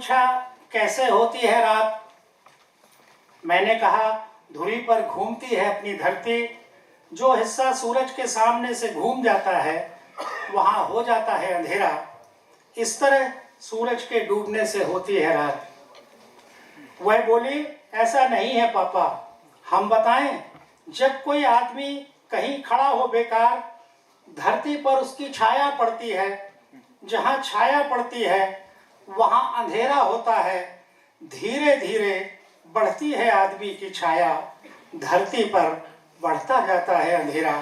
पूछा कैसे होती है रात। मैंने कहा धुरी पर घूमती है अपनी धरती, जो हिस्सा सूरज के सामने से घूम जाता है वहाँ हो जाता है अंधेरा, इस तरह सूरज के डूबने से होती है रात। वह बोली ऐसा नहीं है पापा, हम बताएं। जब कोई आदमी कहीं खड़ा हो बेकार, धरती पर उसकी छाया पड़ती है, जहाँ छाया पड़ती है वहाँ अंधेरा होता है। धीरे धीरे बढ़ती है आदमी की छाया, धरती पर बढ़ता जाता है अंधेरा।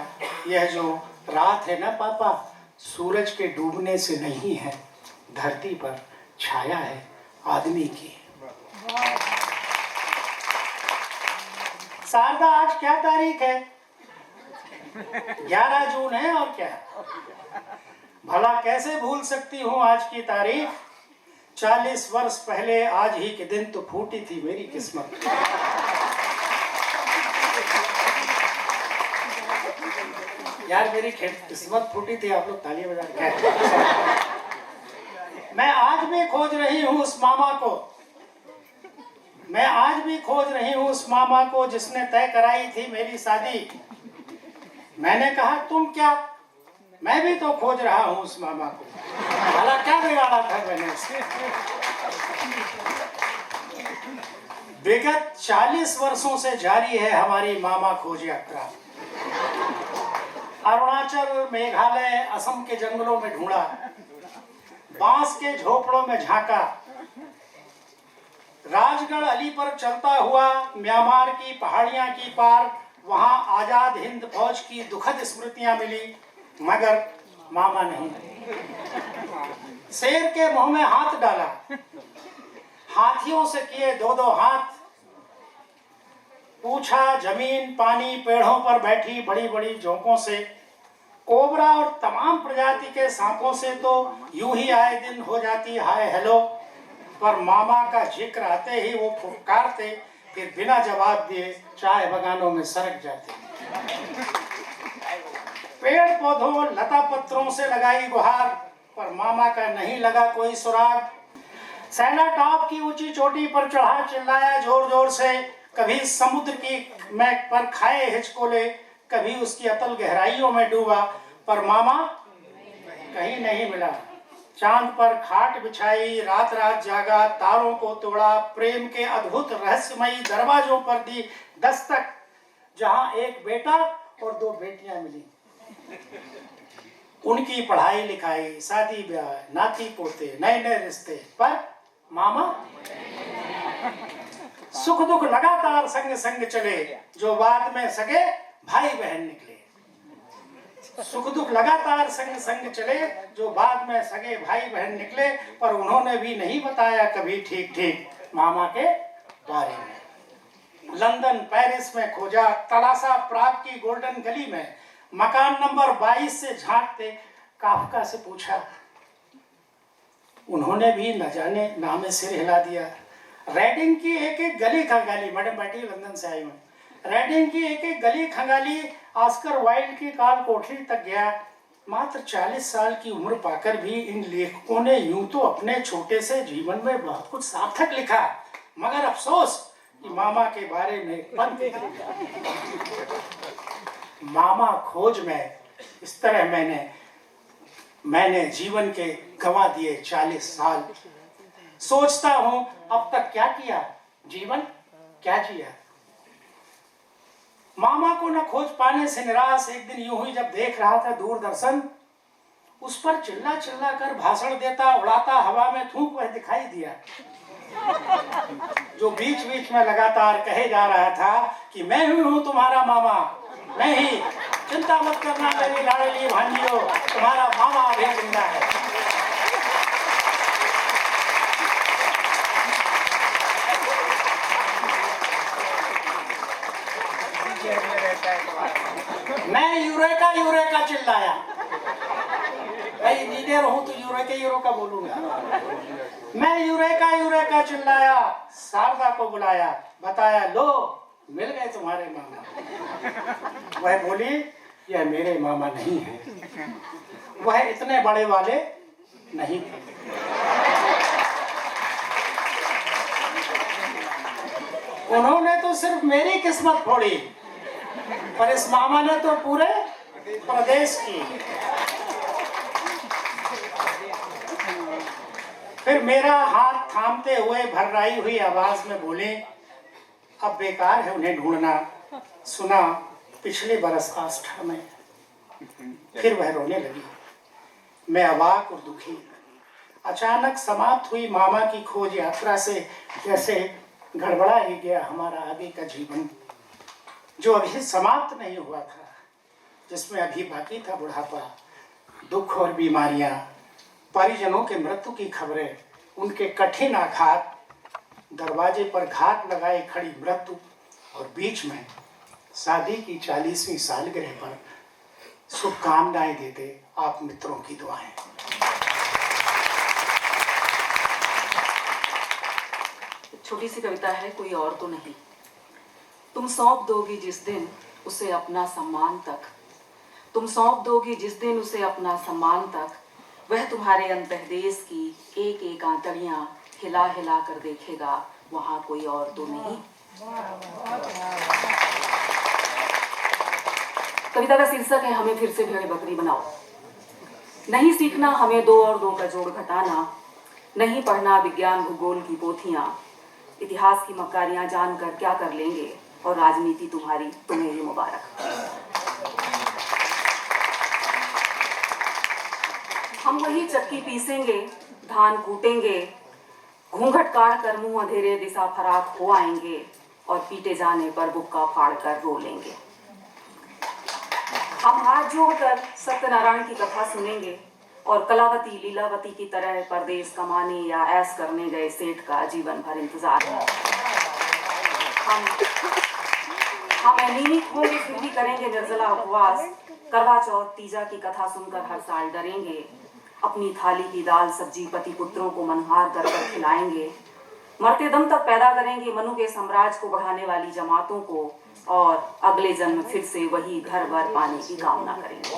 यह जो रात है ना पापा, सूरज के डूबने से नहीं है, धरती पर छाया है आदमी की। शारदा आज क्या तारीख है? 11 जून है और क्या। भला कैसे भूल सकती हूँ आज की तारीख। 40 वर्ष पहले आज ही के दिन तो फूटी थी मेरी किस्मत। यार मेरी किस्मत फूटी थी, आप लोग तालियां बजा के। मैं आज भी खोज रही हूँ उस मामा को, मैं आज भी खोज रही हूँ उस मामा को जिसने तय कराई थी मेरी शादी। मैंने कहा तुम क्या, मैं भी तो खोज रहा हूँ उस मामा को। भला क्या बिगाड़ा था मैंने उससे। विगत 40 वर्षों से जारी है हमारी मामा खोज यात्रा। अरुणाचल, मेघालय, असम के जंगलों में ढूंढा, बांस के झोपड़ों में झांका, राजगढ़ अली पर चलता हुआ म्यांमार की पहाड़ियां की पार, वहां आजाद हिंद फौज की दुखद स्मृतियां मिली, मगर मामा नहीं। शेर के मुंह में हाथ डाला, हाथियों से किए 2-2 हाथ, पूछा जमीन पानी पेड़ों पर बैठी बड़ी बड़ी जोंकों से, कोबरा और तमाम प्रजाति के सांपों से तो यूं ही आए दिन हो जाती हाय हेलो, पर मामा का जिक्र आते ही वो फुफकारते, फिर बिना जवाब दिए चाय बगानों में सरक जाते। पेड़ पौधों लता पत्रों से लगाई गुहार, पर मामा का नहीं लगा कोई सुराग। सैला टॉप की ऊंची चोटी पर चढ़ा चिल्लाया जोर जोर से, कभी समुद्र की मैक पर खाए हिचकोले, कभी उसकी अतल गहराइयों में डूबा, पर मामा कहीं नहीं मिला। चांद पर खाट बिछाई, रात रात जागा, तारों को तोड़ा, प्रेम के अद्भुत रहस्यमयी दरवाजों पर दी दस्तक, जहां एक बेटा और 2 बेटियां मिली। उनकी पढ़ाई लिखाई, शादी ब्याह, नाती पोते, नए नए रिश्ते, पर मामा। सुख दुख लगातार संग संग चले, जो बाद में सगे भाई बहन निकले। सुख दुख लगातार संग संग चले, जो बाद में सगे भाई बहन निकले, पर उन्होंने भी नहीं बताया कभी ठीक ठीक मामा के बारे में। लंदन पेरिस में खोजा, तलाशा प्राग की गोल्डन गली में, मकान नंबर 22 से झांकते काफका से पूछा, उन्होंने भी न जाने नामे सिर हिला दिया। रेडिंग की एक एक गली खंगाली, मैडम बैठी लंदन से आई हूँ, रेडिंग की एक एक गली खंगाली, ऑस्कर वाइल्ड की काल कोठरी तक गया। मात्र 40 साल की उम्र पाकर भी इन लेखकों ने यूं तो अपने छोटे से जीवन में बहुत कुछ सार्थक लिखा, मगर अफसोस कि मामा के बारे में पंक्ति। मामा खोज में इस तरह मैंने जीवन के गंवा दिए 40 साल। सोचता हूं अब तक क्या किया, जीवन क्या जिया। मामा को न खोज पाने से निराश, एक दिन यूं ही जब देख रहा था दूरदर्शन, उस पर चिल्ला चिल्ला कर भाषण देता उड़ाता हवा में थूक वह दिखाई दिया, जो बीच बीच में लगातार कहे जा रहा था कि मैं ही हूं तुम्हारा मामा, मैं ही, चिंता मत करना मेरी लाडली भांजियो, तुम्हारा मामा अभी जिंदा है। मैं यूरेका यूरेका चिल्लाया, मैं इंजीनियर हूं तो यूरेका बोलूंगा। मैं यूरेका यूरेका चिल्लाया, शारदा को बुलाया, बताया लो मिल गए तुम्हारे मामा। वह बोली यह मेरे मामा नहीं है, वह इतने बड़े वाले नहीं थे। उन्होंने तो सिर्फ मेरी किस्मत फोड़ी, पर इस मामा ने तो पूरे प्रदेश की। फिर मेरा हाथ थामते हुए भर्राई हुई आवाज में बोले, अब बेकार है उन्हें ढूंढना, सुना पिछले बरस आस्था में। फिर वह रोने लगी। मैं अवाक और दुखी। अचानक समाप्त हुई मामा की खोज यात्रा से जैसे गड़बड़ा ही गया हमारा आगे का जीवन, जो अभी समाप्त नहीं हुआ था, जिसमें अभी बाकी था बुढ़ापा, दुख और बीमारियां, परिजनों के मृत्यु की खबरें, उनके कठिन आघात, दरवाजे पर घात लगाए खड़ी मृत्यु, और बीच में शादी की 40वीं सालगिरह पर शुभकामनाएं देते आप मित्रों की दुआएं। छोटी सी कविता है, कोई और तो नहीं। तुम सौंप दोगी जिस दिन उसे अपना सम्मान तक, तुम सौंप दोगी जिस दिन उसे अपना सम्मान तक, वह तुम्हारे अंतर्देश की एक एक आंतड़ियां हिला हिला कर देखेगा, वहां कोई और तो नहीं। कविता का शीर्षक है हमें फिर से भेड़ बकरी बनाओ। नहीं सीखना हमें 2 और 2 का जोड़ घटाना, नहीं पढ़ना विज्ञान भूगोल की पोथियां, इतिहास की मक्कारियां जानकर क्या कर लेंगे, और राजनीति तुम्हारी तुम्हें ही मुबारक। हम वही चक्की पीसेंगे, धान कूटेंगे, घूंघट काट कर मुंह अंधेरे दिशा फराक हो आएंगे, और पीटे जाने पर बुक्का फाड़ कर रो लेंगे। हम हाथ जोड़कर सत्यनारायण की कथा सुनेंगे, और कलावती लीलावती की तरह परदेश कमाने या ऐश करने गए सेठ का जीवन भर इंतजार है। हम एनीमिक होंगे फिर भी करेंगे निर्जला उपवास, करवा चौथ तीजा की कथा सुनकर हर साल डरेंगे, अपनी थाली की दाल सब्जी पति पुत्रों को मनहार कर खिलाएंगे, मरते दम तक पैदा करेंगे मनु के साम्राज्य को बढ़ाने वाली जमातों को, और अगले जन्म फिर से वही घर भर पाने की कामना करेंगे।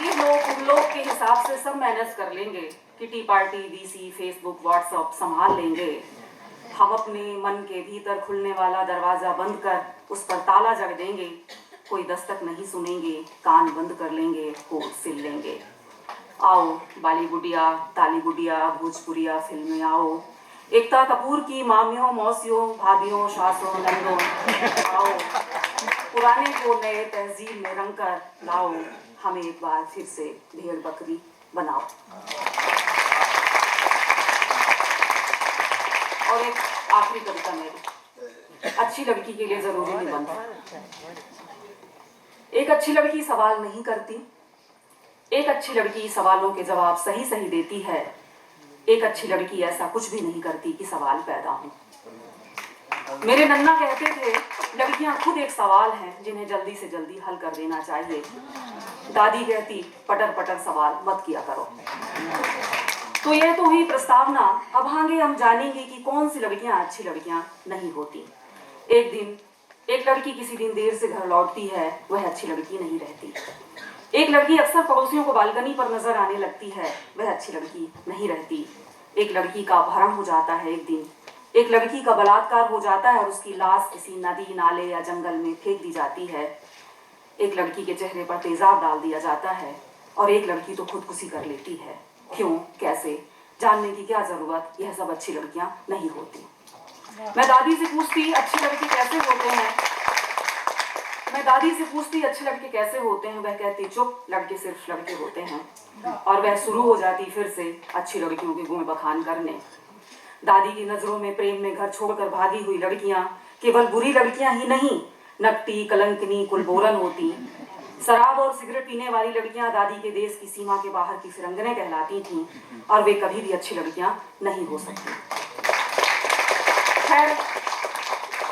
ये लोग उन लोग के हिसाब से सब मैनेज कर लेंगे, kitty party VC Facebook WhatsApp संभाल लेंगे। हम अपने मन के भीतर खुलने वाला दरवाजा बंद कर उस पर ताला जड़ देंगे, कोई दस्तक नहीं सुनेंगे, कान बंद कर लेंगे, होठ सिल लेंगे। आओ बॉलीवुडिया तालीवुडिया भोजपुरिया फिल्में आओ, एकता कपूर की मामियों मौसियों भाभियों सासों नंदों, आओ पुराने को नए तहजीब में रंग कर लाओ, हमें एक बार फिर से भेड़ बकरी बनाओ। और एक आखिरी कविता मेरी, अच्छी लड़की के लिए जरूरी निबंध। एक अच्छी लड़की सवाल नहीं करती, एक अच्छी लड़की सवालों के जवाब सही सही देती है, एक अच्छी लड़की ऐसा कुछ भी नहीं करती कि सवाल पैदा हो। मेरे नन्ना कहते थे लड़कियां खुद एक सवाल हैं जिन्हें जल्दी से जल्दी हल कर देना चाहिए। दादी कहती पटर पटर सवाल मत किया करो। तो यह तो हुई प्रस्तावना, अब आगे हम जानेंगे कि कौन सी लड़कियां अच्छी लड़कियां नहीं होती। एक दिन एक लड़की किसी दिन देर से घर लौटती है, वह अच्छी लड़की नहीं रहती। एक लड़की अक्सर पड़ोसियों को बालकनी पर नजर आने लगती है, वह अच्छी लड़की नहीं रहती। एक लड़की का अपहरण हो जाता है एक दिन, एक लड़की का बलात्कार हो जाता है और उसकी लाश किसी नदी नाले या जंगल में फेंक दी जाती है। एक लड़की के चेहरे पर तेजाब डाल दिया जाता है और एक लड़की तो खुदकुशी कर लेती है। क्यों, कैसे, जानने की क्या जरूरत, यह सब अच्छी लड़कियां नहीं होती। मैं दादी से पूछती अच्छी लड़के कैसे होते हैं, अच्छे लड़के कैसे होते हैं, वह कहती चुप, लड़के सिर्फ लड़के होते हैं। और वह शुरू हो जाती फिर से अच्छी लड़कियों के गुण बखान करने। दादी की नजरों में प्रेम में घर छोड़कर भागी हुई लड़कियां केवल बुरी लड़कियां ही नहीं, नकटी कलंकनी कुलबोरन होती। शराब और सिगरेट पीने वाली लड़कियां दादी के देश की सीमा के बाहर की फिरंगने कहलाती थीं और वे कभी भी अच्छी लड़कियां नहीं हो सकती।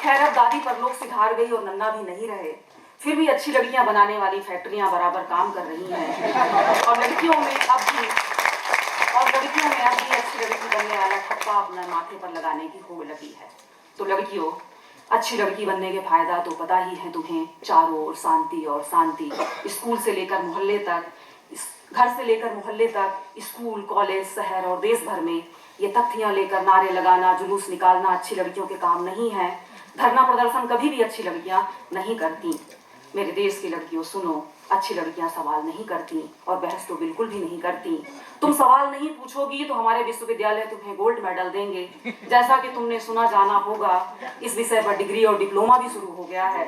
खैर अब दादी परलोक सिधार गई और नन्ना भी नहीं रहे, फिर भी अच्छी लड़कियां बनाने वाली फैक्ट्रियां बराबर काम कर रही हैं और लड़कियों में अब भी अच्छी लड़की बनने वाला ठप्पा अपना माथे पर लगाने की होड़ लगी है। तो लड़कियों, अच्छी लड़की बनने के फायदा तो पता ही है तुम्हें, चारों ओर शांति और शांति, स्कूल से लेकर मोहल्ले तक, घर से लेकर मोहल्ले तक, स्कूल कॉलेज शहर और देश भर में ये तख्तियां लेकर नारे लगाना, जुलूस निकालना अच्छी लड़कियों के काम नहीं है। धरना प्रदर्शन कभी भी अच्छी लड़कियां नहीं करती। मेरे देश की लड़कियों सुनो, अच्छी लड़कियां सवाल नहीं करती और बहस तो बिल्कुल भी नहीं करती। तुम सवाल नहीं पूछोगी तो हमारे विश्वविद्यालय तुम्हें गोल्ड मेडल देंगे। जैसा कि तुमने सुना जाना होगा, इस विषय पर डिग्री और डिप्लोमा भी शुरू हो गया है।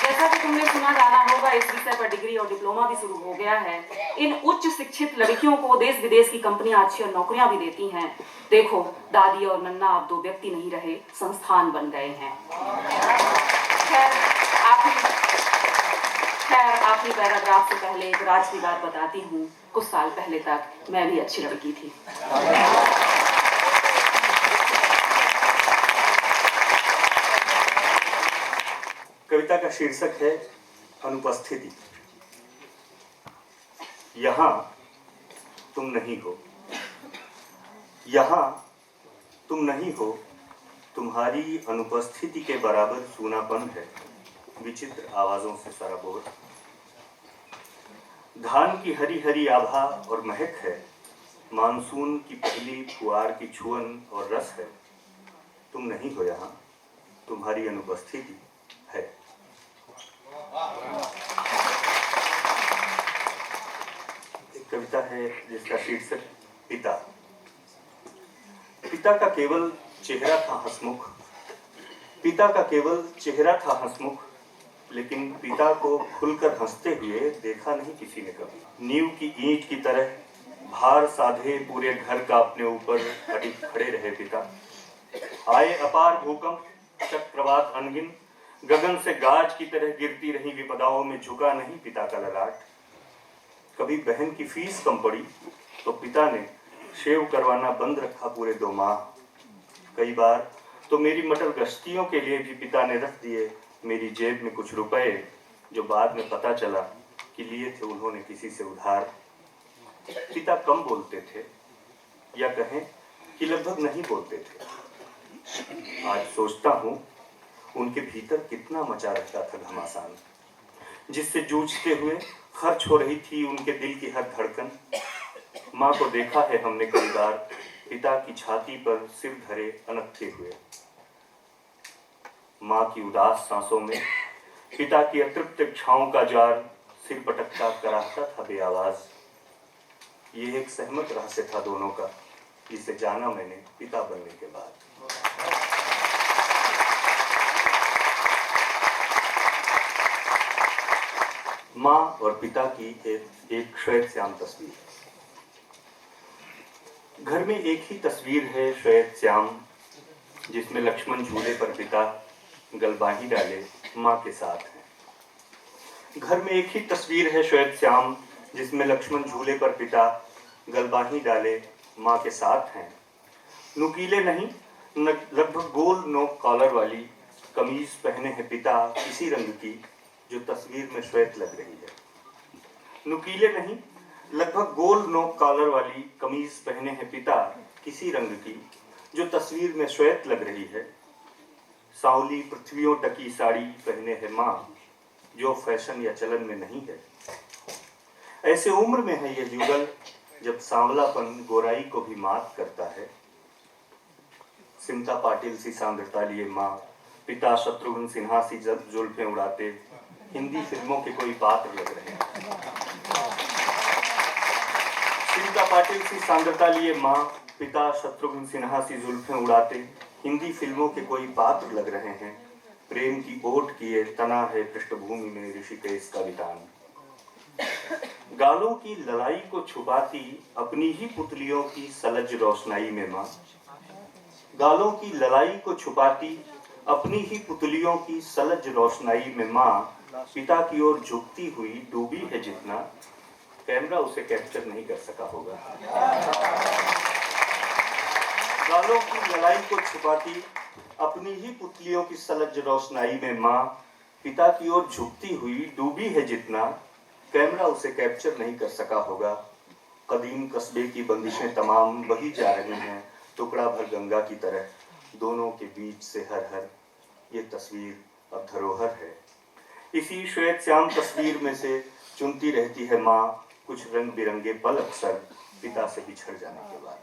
जैसा कि तुमने सुना जाना होगा, इस विषय पर डिग्री और डिप्लोमा भी शुरू हो गया है। इन उच्च शिक्षित लड़कियों को देश विदेश की कंपनियां अच्छी और नौकरियां भी देती हैं। देखो, दादी और नन्ना अब 2 व्यक्ति नहीं रहे, संस्थान बन गए हैं। खैर आखिरी पैराग्राफ से पहले एक राज की बात बताती हूँ। कुछ साल पहले तक मैं भी अच्छी लड़की थी। कविता का शीर्षक है अनुपस्थिति। यहाँ तुम नहीं हो, यहाँ तुम नहीं हो, तुम्हारी अनुपस्थिति के बराबर सूनापन है, विचित्र आवाजों से सराबोर। धान की हरी हरी आभा और महक है, मानसून की पहली फुआर की छुअन और रस है। तुम नहीं हो यहाँ, तुम्हारी अनुपस्थिति है। एक कविता है जिसका शीर्षक पिता। पिता का केवल चेहरा था हंसमुख, पिता का केवल चेहरा था हंसमुख, लेकिन पिता को खुलकर हंसते हुए देखा नहीं किसी ने कभी। नींव की ईंट की तरह भार साधे पूरे घर का अपने ऊपर अडिग खड़े रहे पिता। आए अपार भूकंप, चक्रवात अनगिन, गगन से गाज की तरह गिरती रही विपदाओं में झुका नहीं पिता का ललाट। कभी बहन की फीस कम पड़ी तो पिता ने शेव करवाना बंद रखा पूरे 2 माह। कई बार तो मेरी मटर गश्तियों के लिए भी पिता ने रख दिए मेरी जेब में कुछ रुपए, जो बाद में पता चला कि लिए थे उन्होंने किसी से उधार। पिता कम बोलते थे, या कहें कि लगभग नहीं बोलते थे। आज सोचता हूँ उनके भीतर कितना मचा रहता था घमासान, जिससे जूझते हुए खर्च हो रही थी उनके दिल की हर धड़कन। माँ को देखा है हमने कई बार पिता की छाती पर सिर धरे अनक्खे हुए। माँ की उदास सांसों में पिता की अतृप्त इच्छाओं का जार सिर पटकता कराहता था बेआवाज। ये एक सहमत रहस्य था दोनों का, जिसे जाना मैंने पिता बनने के बाद। माँ और पिता की एक श्वेत श्याम तस्वीर। घर में एक ही तस्वीर है श्वेत श्याम, जिसमें लक्ष्मण झूले पर पिता गलबाही डाले माँ के साथ हैं। घर में एक ही तस्वीर है श्वेत श्याम, जिसमें लक्ष्मण झूले पर पिता गलबाही डाले माँ के साथ हैं। नुकीले नहीं, लगभग गोल नोक कॉलर वाली कमीज पहने हैं पिता किसी रंग की, जो तस्वीर में श्वेत लग रही है। नुकीले नहीं, लगभग गोल नोक कॉलर वाली कमीज पहने हैं पिता किसी रंग की, जो तस्वीर में श्वेत लग रही है। सांवली पृथ्वियों टकी साड़ी पहने है माँ, जो फैशन या चलन में नहीं है। ऐसे उम्र में है यह युगल जब सांवलापन गोराई को भी मात करता है। सिमता पाटिल सी सांद्रता लिए माँ, पिता शत्रुघ्न सिन्हा सी जुल्फें उड़ाते हिंदी फिल्मों के कोई पात्र लग रहे हैं। सिमता पाटिल सी सांद्रता लिए माँ, पिता शत्रुघ्न सिन्हा सी जुल्फें उड़ाते हिंदी फिल्मों के कोई पात्र लग रहे हैं। प्रेम की ओट किए तना है पृष्ठभूमि में ऋषिकेश का वितान। गालों की ललाई को छुपाती अपनी ही पुतलियों की सलज रोशनाई में माँ, गालों की ललाई को छुपाती अपनी ही पुतलियों की सलज रोशनाई में माँ, पिता की ओर झुकती हुई डूबी है जितना, कैमरा उसे कैप्चर नहीं कर सका होगा। गालों की लड़ाई को छुपाती अपनी ही पुतलियों की सलज रोशनाई में माँ, पिता की ओर झुकती हुई डूबी है जितना, कैमरा उसे कैप्चर नहीं कर सका होगा। कदीम कस्बे की बंदिशें तमाम बही जा रही हैं टुकड़ा भर गंगा की तरह, दोनों के बीच से हर हर ये तस्वीर अब धरोहर है। इसी श्वेत श्याम तस्वीर में से चुनती रहती है माँ कुछ रंग बिरंगे पल अक्सर पिता से बिछड़ जाने के बाद।